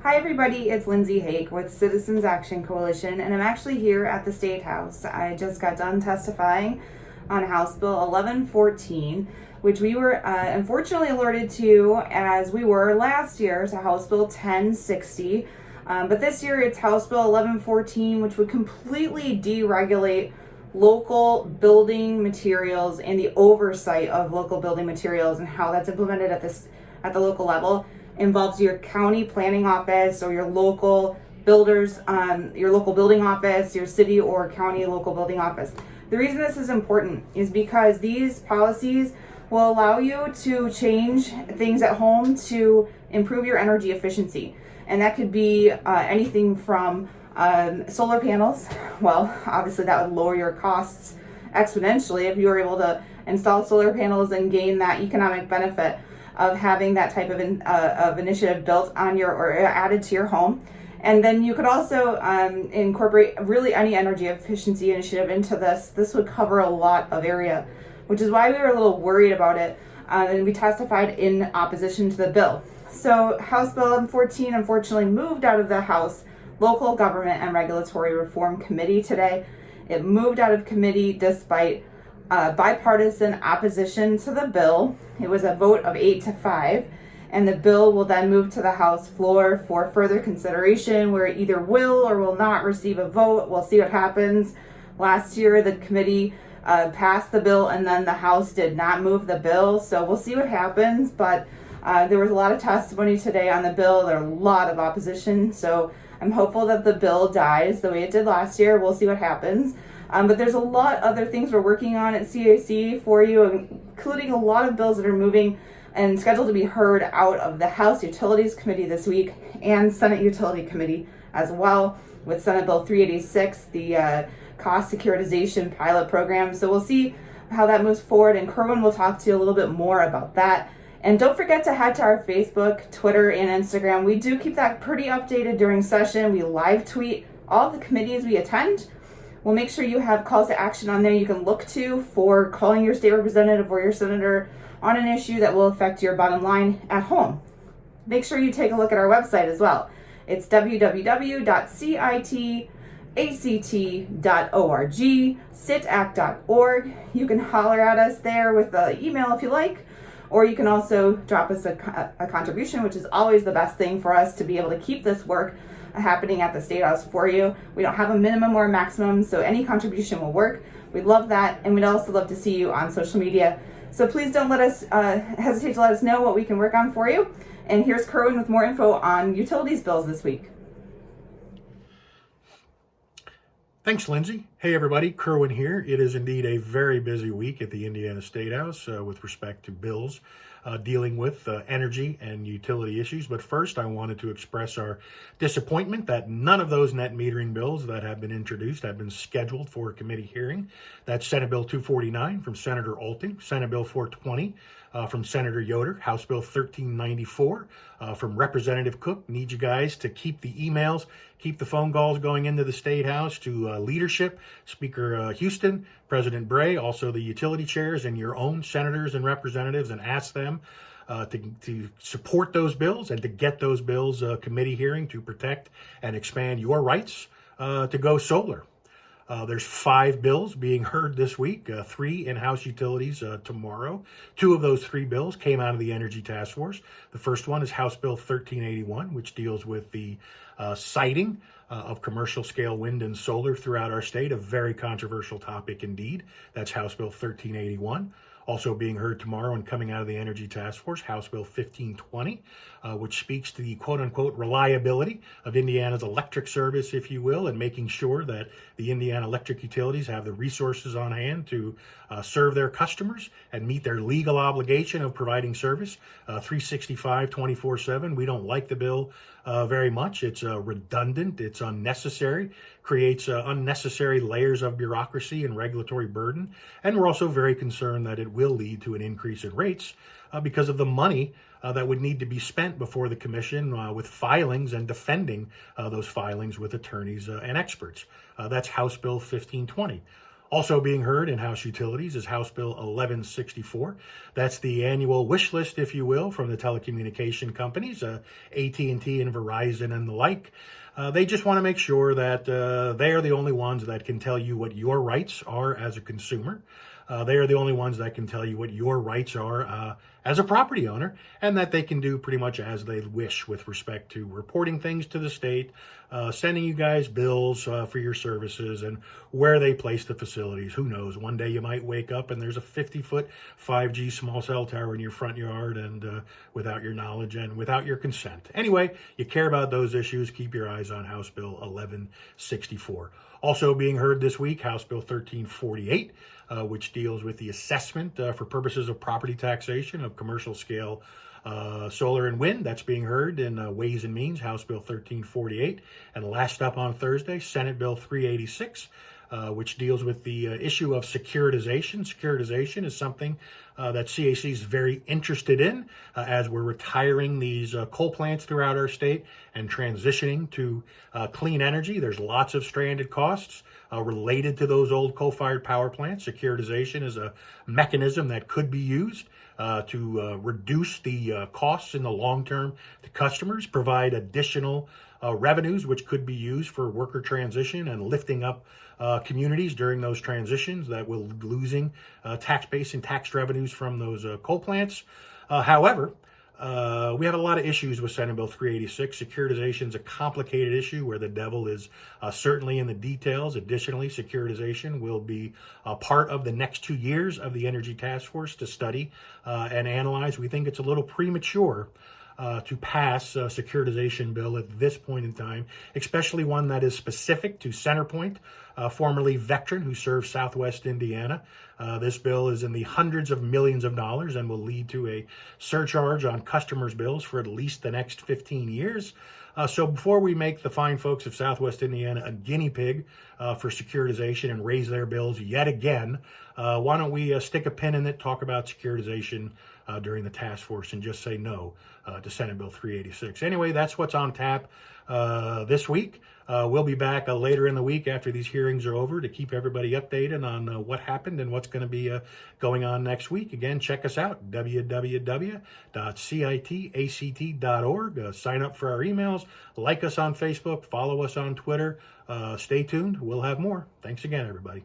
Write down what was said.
Hi everybody, it's Lindsay Hake with Citizens Action Coalition, and I'm actually here at the State House. I just got done testifying on House Bill 1114, which we were unfortunately alerted to as we were last year to House Bill 1060. But this year it's House Bill 1114, which would completely deregulate local building materials and the oversight of local building materials and how that's implemented at the local level. Involves your county planning office or your local builders, your local building office, your city or county local building office. The reason this is important is because these policies will allow you to change things at home to improve your energy efficiency. And that could be anything from solar panels. Well, obviously that would lower your costs exponentially if you were able to install solar panels and gain that economic benefit of having that type of initiative built on your or added to your home. And then you could also incorporate really any energy efficiency initiative into this. This would cover a lot of area, which is why we were a little worried about it, and we testified in opposition to the bill. So House Bill 1114 unfortunately moved out of the House Local Government and Regulatory Reform Committee today. It moved out of committee despite bipartisan opposition to the bill. It was a vote of 8-5, and the bill will then move to the House floor for further consideration, where it either will or will not receive a vote. We'll see what happens. Last year, the committee passed the bill, and then the House did not move the bill, so we'll see what happens. But there was a lot of testimony today on the bill. There are a lot of opposition, so I'm hopeful that the bill dies the way it did last year. We'll see what happens. But there's a lot of other things we're working on at CAC for you, including a lot of bills that are moving and scheduled to be heard out of the House Utilities Committee this week and Senate Utility Committee as well, with Senate Bill 386, the cost securitization pilot program. So we'll see how that moves forward, and Kerwin will talk to you a little bit more about that. And don't forget to head to our Facebook, Twitter, and Instagram. We do keep that pretty updated during session. We live tweet all the committees we attend. We'll make sure you have calls to action on there you can look to for calling your state representative or your senator on an issue that will affect your bottom line at home. Make sure you take a look at our website as well. It's www.citact.org, citact.org. You can holler at us there with the email if you like, or you can also drop us a contribution, which is always the best thing for us to be able to keep this work happening at the State House for you. We don't have a minimum or a maximum, so any contribution will work. We'd love that, and we'd also love to see you on social media. So please don't let us hesitate to let us know what we can work on for you. And here's Kerwin with more info on utilities bills this week. Thanks, Lindsay. Hey, everybody. Kerwin here. It is indeed a very busy week at the Indiana State House with respect to bills dealing with energy and utility issues. But first, I wanted to express our disappointment that none of those net metering bills that have been introduced have been scheduled for a committee hearing. That's Senate Bill 249 from Senator Olting, Senate Bill 420 from Senator Yoder, House Bill 1394 from Representative Cook. Need you guys to keep the emails, keep the phone calls going into the State House to leadership, Speaker Houston, President Bray, also the utility chairs and your own senators and representatives, and ask them to support those bills and to get those bills committee hearing to protect and expand your rights to go solar. There's 5 bills being heard this week, 3 in House Utilities tomorrow. 2 of those 3 bills came out of the Energy Task Force. The first one is House Bill 1381, which deals with the siting of commercial scale wind and solar throughout our state, a very controversial topic indeed. That's House Bill 1381. Also being heard tomorrow and coming out of the Energy Task Force, House Bill 1520, which speaks to the quote-unquote reliability of Indiana's electric service, if you will, and making sure that the Indiana electric utilities have the resources on hand to serve their customers and meet their legal obligation of providing service 365, 24/7. We don't like the bill very much. It's redundant. It's unnecessary, creates unnecessary layers of bureaucracy and regulatory burden. And we're also very concerned that it will lead to an increase in rates because of the money that would need to be spent before the commission with filings and defending those filings with attorneys and experts. That's House Bill 1520. Also being heard in House Utilities is House Bill 1164. That's the annual wish list, if you will, from the telecommunication companies, AT&T and Verizon and the like. They just want to make sure that they are the only ones that can tell you what your rights are as a consumer. They are the only ones that can tell you what your rights are as a property owner, and that they can do pretty much as they wish with respect to reporting things to the state, sending you guys bills for your services, and where they place the facilities. Who knows? One day you might wake up and there's a 50-foot 5G small cell tower in your front yard, and without your knowledge and without your consent. Anyway, you care about those issues, keep your eyes on House Bill 1164. Also being heard this week, House Bill 1348, which deals with the assessment for purposes of property taxation of commercial scale solar and wind. That's being heard in Ways and Means, House Bill 1348. And last up on Thursday, Senate Bill 386, which deals with the issue of securitization. Securitization is something that CAC is very interested in as we're retiring these coal plants throughout our state and transitioning to clean energy. There's lots of stranded costs related to those old coal-fired power plants. Securitization is a mechanism that could be used to reduce the costs in the long term to customers, provide additional revenues which could be used for worker transition and lifting up communities during those transitions that will be losing tax base and tax revenues from those coal plants. However, we have a lot of issues with Senate Bill 386. Securitization is a complicated issue where the devil is certainly in the details. Additionally, securitization will be a part of the next 2 years of the Energy Task Force to study and analyze. We think it's a little premature to pass a securitization bill at this point in time, especially one that is specific to Centerpoint, formerly Vectren, who serves Southwest Indiana. This bill is in the hundreds of millions of dollars and will lead to a surcharge on customers' bills for at least the next 15 years. So before we make the fine folks of Southwest Indiana a guinea pig for securitization and raise their bills yet again, why don't we stick a pin in it, talk about securitization during the task force, and just say no to Senate Bill 386. Anyway, that's what's on tap this week. We'll be back later in the week after these hearings are over to keep everybody updated on what happened and what's going to be going on next week. Again, check us out, www.citact.org. Sign up for our emails, like us on Facebook, follow us on Twitter. Stay tuned. We'll have more. Thanks again, everybody.